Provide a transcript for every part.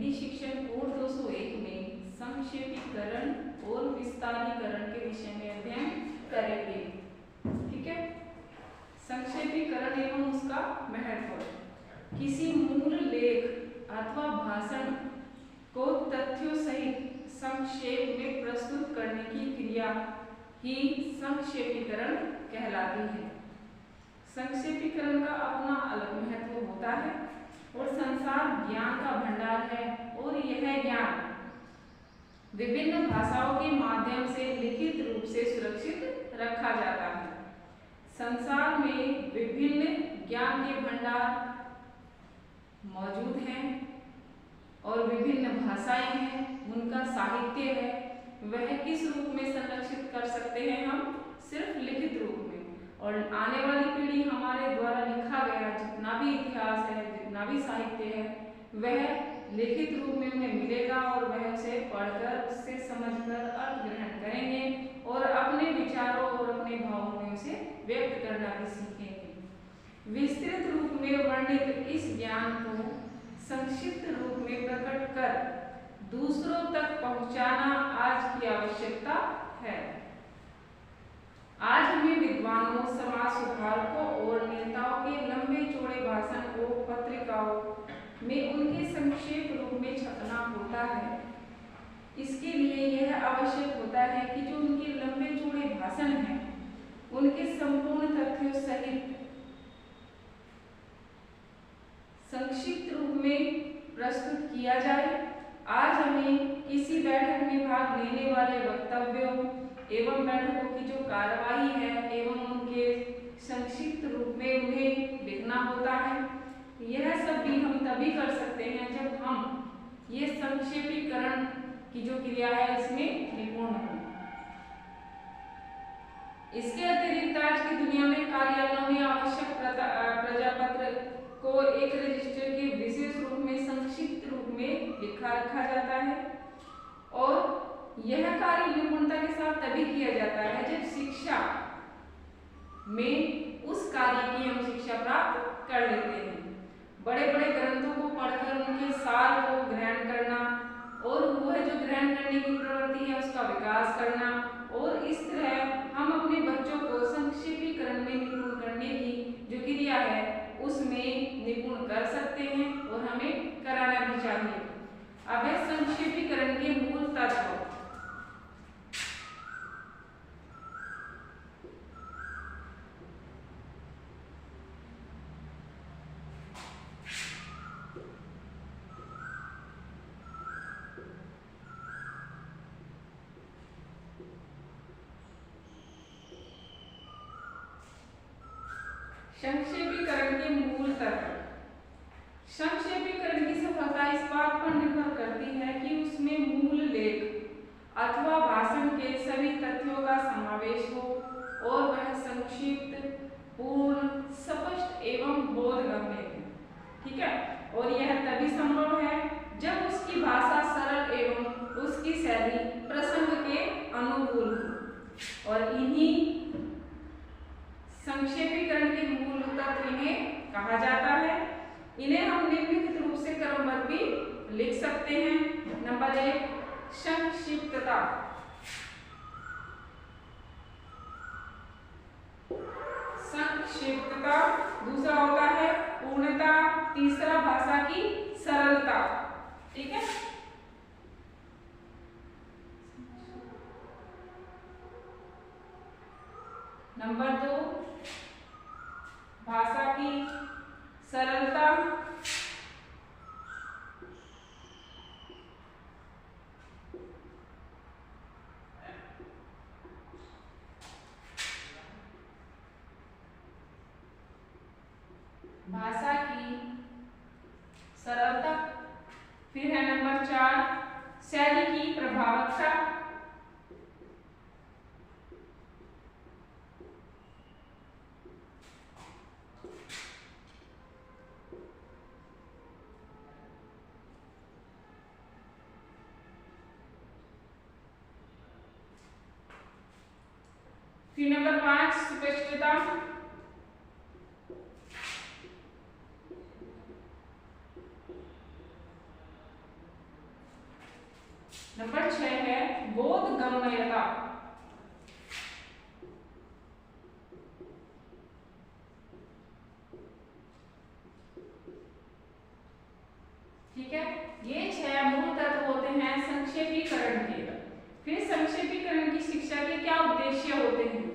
हिंदी शिक्षण कोड 201 में संक्षेपीकरण और विस्तारीकरण के विषय में अध्ययन करेंगे। ठीक है, संक्षेपीकरण एवं उसका महत्व। किसी मूल लेख अथवा भाषण को तथ्यों सहित संक्षेप में प्रस्तुत करने की क्रिया ही संक्षेपीकरण कहलाती है। संक्षेपीकरण का अपना अलग महत्व होता है और संसार ज्ञान का भंडार है और यह ज्ञान विभिन्न भाषाओं के माध्यम से लिखित रूप से सुरक्षित रखा जाता है। संसार में विभिन्न ज्ञान के भंडार मौजूद हैं और विभिन्न भाषाएं हैं, उनका साहित्य है, वह किस रूप में संरक्षित कर सकते हैं हम? सिर्फ लिखित रूप में। और आने वाली पीढ़ी हमारे द्वारा लिखा गया जितना भी इतिहास है, जितना भी साहित्य है, वह लिखित रूप में उन्हें मिलेगा और वह उसे पढ़कर, उससे समझकर अर्थ ग्रहण करेंगे और अपने विचारों और अपने भावों में उसे व्यक्त करना भी सीखेंगे। विस्तृत रूप में वर्णित इस ज्ञान को संक्षिप्त रूप में प्रकट कर दूसरों तक पहुंचाना आज की आवश्यकता है। आज हमें विद्वानों, समाज सुधारकों और नेताओं के लंबे चौड़े भाषण को पत्रिकाओं में उनके संक्षेप रूप में छपना होता है। इसके लिए यह आवश्यक होता है कि जो उनके लंबे चौड़े भाषण हैं, उनके संपूर्ण तथ्यों सहित संक्षिप्त रूप में प्रस्तुत किया जाए। आज हमें किसी बैठक में भाग लेने वाले वक्तव्यों एवं बैठकों की जो कार्यवाही है एवं उनके संक्षिप्त रूप में उन्हें लिखना होता है। यह सब भी हम तभी कर सकते हैं जब हम ये संक्षेपीकरण की जो क्रिया है इसमें निपुण हों। इसके अतिरिक्त आज की दुनिया में कार्यालयों में आवश्यक प्रजापत्र को एक रजिस्टर के विशेष रूप में संक्षिप्त रूप में लिखा रखा जाता है और यह कार्य निपुणता के साथ तभी किया जाता है जब शिक्षा में उस कार्य की हम शिक्षा प्राप्त कर लेते हैं। बड़े बड़े ग्रंथों को पढ़कर उनके सार को ग्रहण करना और वह जो ग्रहण करने की प्रवृत्ति है उसका विकास करना और इस तरह हम अपने बच्चों को संक्षेपीकरण में निपुण करने की जो क्रिया है उसमें निपुण कर सकते हैं और हमें कराना भी चाहिए। अब है संक्षेपीकरण के मूल तत्व। संक्षेपीकरण के मूल तत्व। संक्षेपीकरण की सफलता इस बात पर निर्भर करती है कि उसमें मूल लेख अथवा भाषण के सभी तथ्यों का समावेश हो और वह संक्षिप्त, पूर्ण, स्पष्ट एवं बोधगम्य हो। ठीक है, और यह तभी संभव है जब उसकी भाषा सरल एवं उसकी शैली प्रसंग के अनुकूल हो। और इन्हीं संक्षेपीकरण के मूल तत्व इन्हें कहा जाता है। इन्हें हम निम्नलिखित रूप से क्रमबद्ध भी लिख सकते हैं। नंबर 1 संक्षिप्तता। संक्षिप्तता। दूसरा होता है पूर्णता। तीसरा भाषा की सरलता। ठीक है, नंबर 2 भाषा की सरलता। भाषा की सरलता। फिर है नंबर 4 शैली की प्रभावकता। फिर नंबर 5 स्पष्टता। नंबर 6 है बोधगम्यता। ठीक है, ये 6 मूल तत्व होते हैं संक्षेपीकरण के। फिर संक्षेपीकरण की शिक्षा के क्या उद्देश्य होते हैं?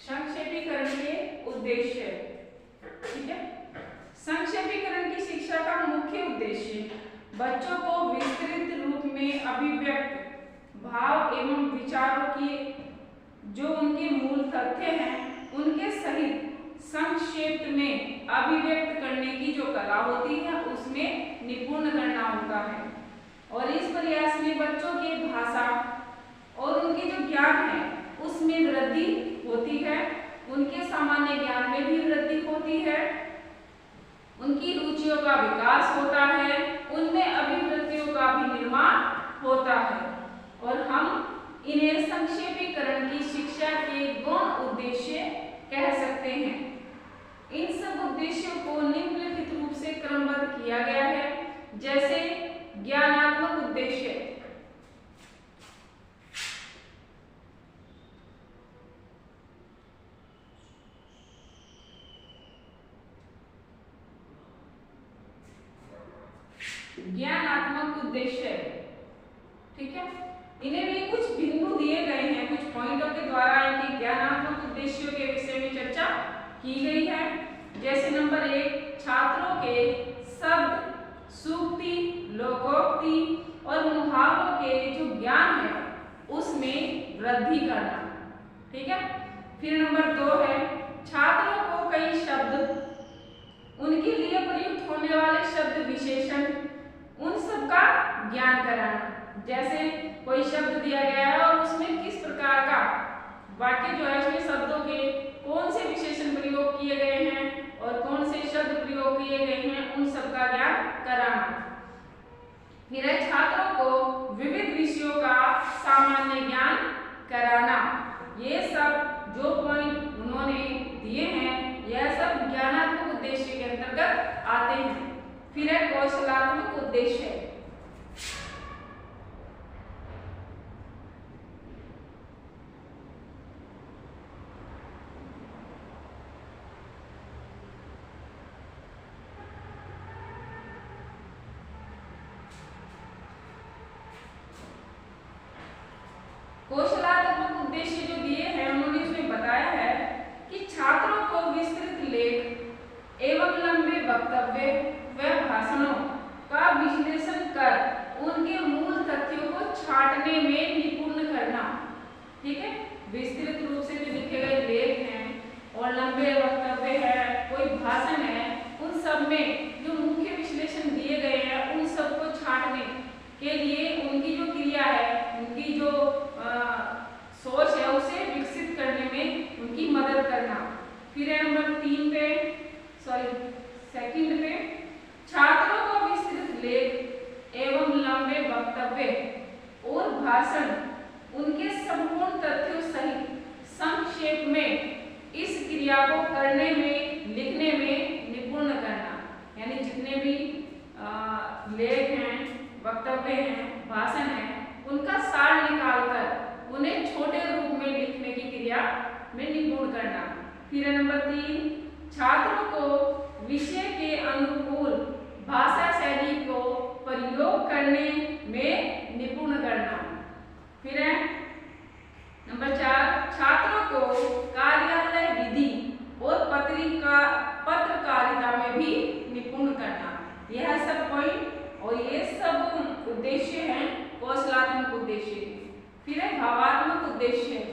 संक्षेपीकरण के उद्देश्य, ठीक है। संक्षेपीकरण की शिक्षा का मुख्य उद्देश्य बच्चों को विस्तृत रूप में अभिव्यक्त भाव एवं विचारों की जो उनके मूल तथ्य हैं उनके सहित संक्षेप में अभिव्यक्त करने की जो कला होती है उसमें निपुण करना होता है। और इस प्रयास में बच्चों के भाषा और उनके जो ज्ञान है उसमें वृद्धि होती है, उनके सामान्य ज्ञान में भी वृद्धि होती है, उनकी रुचियों का विकास होता है, उनमें अभिवृत्तियों का भी निर्माण होता है। और हम इन्हें संक्षेपीकरण की शिक्षा के गौण उद्देश्य कह सकते हैं। इन सब उद्देश्यों को निम्नलिखित रूप से क्रमबद्ध किया गया है, जैसे ज्ञानात्मक उद्देश्य, ज्ञानात्मक उद्देश्य, ठीक है। इन्हें भी कुछ बिंदु दिए गए हैं, कुछ पॉइंटों के द्वारा इनके ज्ञानात्मक उद्देश्यों के विषय में चर्चा की गई है। जैसे नंबर 1, छात्रों के शब्द, सूक्ति, लोकोक्ति और मुहावरों के जो ज्ञान है उसमें वृद्धि करना, ठीक है। फिर नंबर 2 है छात्रों को कई शब्द, उनके लिए प्रयुक्त होने वाले शब्द विशेषण, उन सब का ज्ञान कराना। जैसे कोई शब्द दिया गया है और उसमें किस प्रकार का वाक्य जो है उसमें शब्दों के कौन से विशेषण प्रयोग किए गए हैं और कौन से शब्द प्रयोग किए गए हैं उन सब का ज्ञान कराना। फिर है छात्रों को विविध विषयों का सामान्य ज्ञान कराना। ये सब जो पॉइंट उन्होंने दिए हैं यह सब ज्ञानात्मक उद्देश्य के अंतर्गत आते हैं। फिर है कौशलात्मक उद्देश्य, कौशलात्मक उद्देश्य जो दिए हैं उन्होंने इसमें बताया है कि छात्रों को विस्तृत लेख एवं लंबे वक्तव्य व भाषणों का विश्लेषण कर उनके मूल तथ्यों को छांटने में निपुण करना, ठीक है। विस्तृत रूप से जो लिखे गए लेख हैं और लंबे वक्तव्य है, कोई भाषण है, उन सब में जो मुख्य विश्लेषण दिए गए हैं उन सब को छांटने के लिए उनकी जो क्रिया है, उनकी जो सोच है उसे विकसित करने में उनकी मदद करना। फिर है नंबर 3 पे, सेकंड पे, छात्रों को विस्तृत लेख एवं लंबे वक्तव्य और भाषण उनके संपूर्ण तथ्यों सहित संक्षेप में इस क्रिया को करने में, लिखने में निपुण करना। यानी जितने भी लेख हैं, वक्तव्य हैं, भाषण हैं, उनका सार निकालकर उन्हें छोटे रूप में लिखने की क्रिया में निपुण करना। फिर नंबर 3, छात्रों को विषय के अनुकूल भाषा शैली को प्रयोग करने में निपुण करना। फिर है नंबर 4, छात्रों को कार्यालय विधि और पत्रकारिता में भी निपुण करना। यह सब पॉइंट और ये सब उद्देश्य हैं कौशलात्मक उद्देश्य। फिर है भावात्मक उद्देश्य,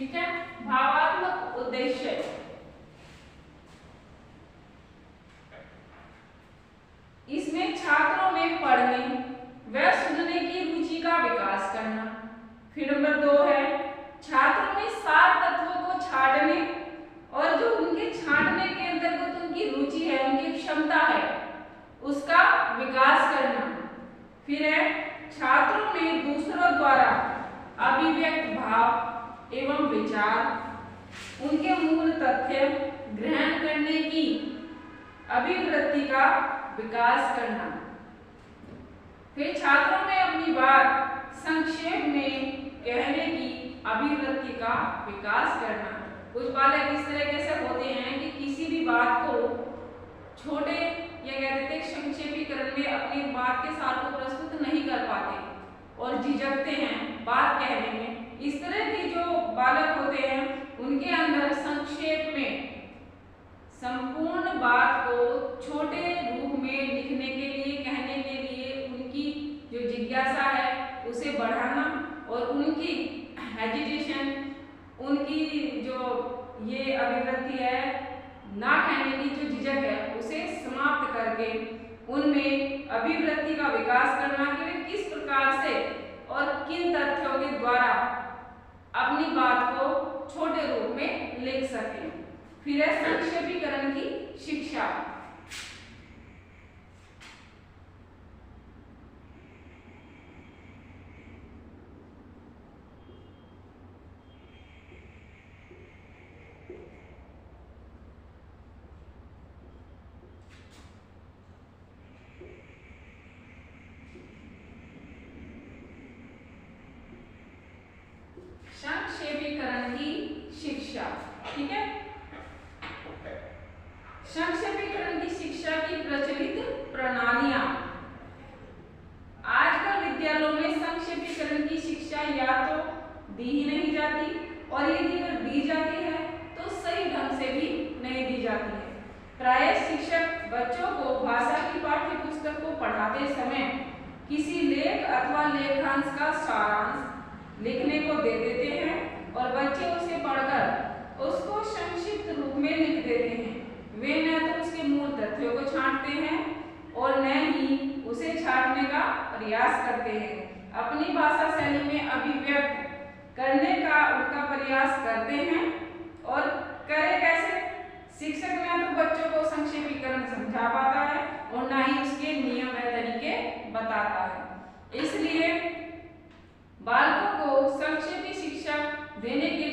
ठीक है। भावात्मक उद्देश्य, इसमें छात्रों में पढ़ने व सुनने की रुचि का विकास करना। फिर नंबर 2 है छात्रों में सार तत्वों को छांटने और जो उनके छांटने के अंतर्गत उनकी रुचि है, उनकी क्षमता है, उसका विकास करना। फिर है छात्रों में दूसरों द्वारा अभिव्यक्त भाव एवं विचार, उनके मूल तथ्य ग्रहण करने की अभिवृत्ति का विकास करना। फिर छात्रों में अपनी बात संक्षेप में कहने की अभिवृत्ति का विकास करना। कुछ बालक इस तरीके से होते हैं कि किसी भी बात को छोटे या कहते हैं संक्षेपीकरण में अपनी बात के सार को प्रस्तुत नहीं कर पाते और झिझकते हैं बात कहने में। इस तरह की जो बालक होते हैं उनके अंदर संक्षेप में संपूर्ण बात को छोटे रूप में लिखने के लिए, कहने के लिए उनकी जो जिज्ञासा है उसे बढ़ाना और उनकी हेजिटेशन, उनकी जो ये अभिवृत्ति है ना कहने की जो झिझक है उसे समाप्त करके उनमें अभिवृत्ति का विकास करना कि वे किस प्रकार से और किन तथ्यों के द्वारा अपनी बात को छोटे रूप में लिख सकें। फिर है संक्षेपीकरण की शिक्षा। संक्षेपीकरण की शिक्षा, ठीक है। संक्षेपीकरण की शिक्षा की प्रचलित प्रणालियां। आजकल विद्यालयों में संक्षेपीकरण की शिक्षा या तो दी ही नहीं जाती और यदि अगर दी जाती है तो सही ढंग से भी नहीं दी जाती है। प्रायः शिक्षक बच्चों को भाषा की पाठ्य पुस्तक को पढ़ाते समय किसी लेख अथवा लेखांश का सारांश लिखने को दे देते हैं और बच्चे उसे पढ़कर उसको संक्षिप्त रूप में लिख देते हैं। वे न तो उसके मूल तथ्यों को छांटते हैं और न ही उसे छांटने का प्रयास करते हैं। अपनी भाषा शैली में अभिव्यक्त करने का उनका प्रयास करते हैं और करे कैसे? शिक्षक न तो बच्चों को संक्षेपीकरण समझा पाता है और न ही उसके नियम व तरीके बताता है। इसलिए बालकों को संक्षेपी शिक्षा देने के